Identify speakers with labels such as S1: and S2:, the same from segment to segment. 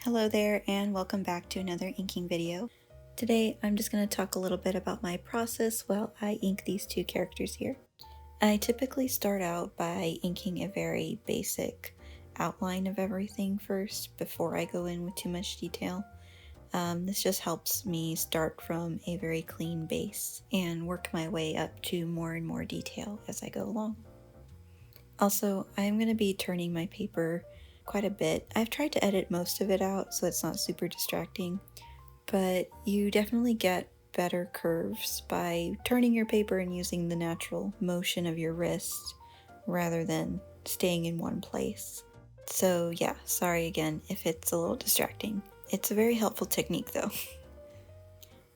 S1: Hello there and welcome back to another inking video. Today I'm just going to talk a little bit about my process while I ink these two characters here. I typically start out by inking a very basic outline of everything first before I go in with too much detail. This just helps me start from a very clean base and work my way up to more and more detail as I go along. Also, I'm going to be turning my paper quite a bit. I've tried to edit most of it out so it's not super distracting, but you definitely get better curves by turning your paper and using the natural motion of your wrist rather than staying in one place. So yeah, sorry again if it's a little distracting. It's a very helpful technique though.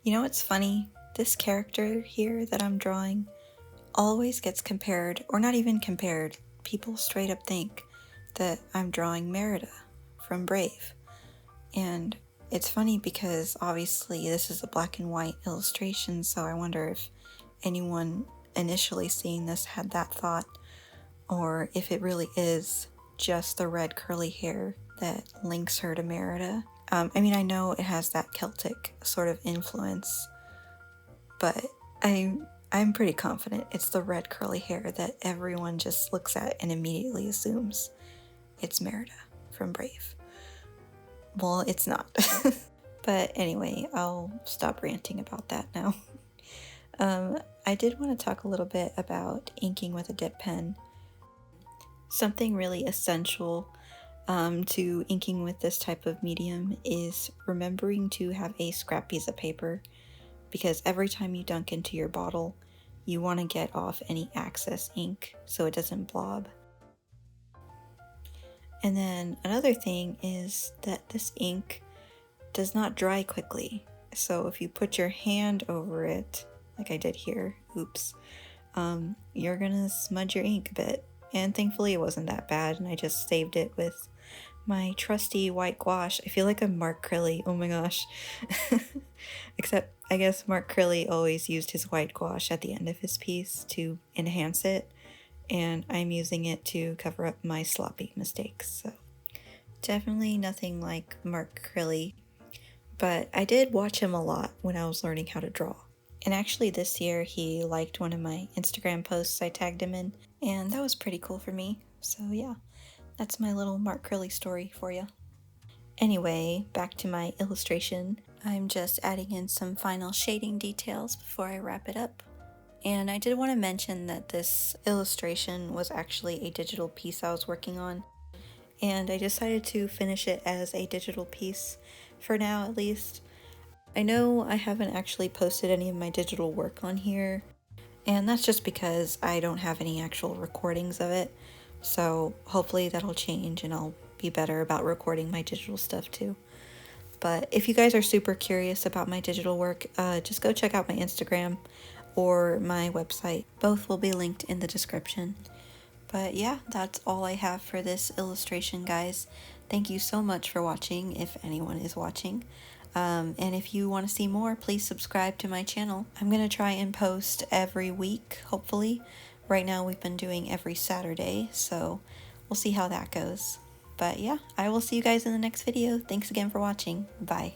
S1: You know what's funny? This character here that I'm drawing always gets compared, or not even compared, people straight up think that I'm drawing Merida from Brave. And it's funny because obviously this is a black and white illustration, so I wonder if anyone initially seeing this had that thought, or if it really is just the red curly hair that links her to Merida. I mean, I know it has that Celtic sort of influence, but I'm pretty confident it's the red curly hair that everyone just looks at and immediately assumes it's Merida from Brave. Well, it's not. But anyway, I'll stop ranting about that now. I did want to talk a little bit about inking with a dip pen. Something really essential to inking with this type of medium is remembering to have a scrap piece of paper, because every time you dunk into your bottle, you want to get off any excess ink so it doesn't blob. And then another thing is that this ink does not dry quickly. So if you put your hand over it, like I did here, oops, you're gonna smudge your ink a bit. And thankfully it wasn't that bad, and I just saved it with my trusty white gouache. I feel like I'm Mark Crilly, oh my gosh. Except I guess Mark Crilly always used his white gouache at the end of his piece to enhance it, and I'm using it to cover up my sloppy mistakes. So definitely nothing like Mark Crilly, but I did watch him a lot when I was learning how to draw. And actually this year he liked one of my Instagram posts I tagged him in, and that was pretty cool for me. So yeah, that's my little Mark Crilly story for you. Anyway, back to my illustration. I'm just adding in some final shading details before I wrap it up. And I did want to mention that this illustration was actually a digital piece I was working on, and I decided to finish it as a digital piece, for now at least. I know I haven't actually posted any of my digital work on here, and that's just because I don't have any actual recordings of it, so hopefully that'll change and I'll be better about recording my digital stuff too. But if you guys are super curious about my digital work, just go check out my Instagram or my website. Both will be linked in the description. But yeah, that's all I have for this illustration, guys. Thank you so much for watching, if anyone is watching. And if you want to see more, please subscribe to my channel. I'm going to try and post every week, hopefully. Right now we've been doing every Saturday, so we'll see how that goes. But yeah, I will see you guys in the next video. Thanks again for watching. Bye.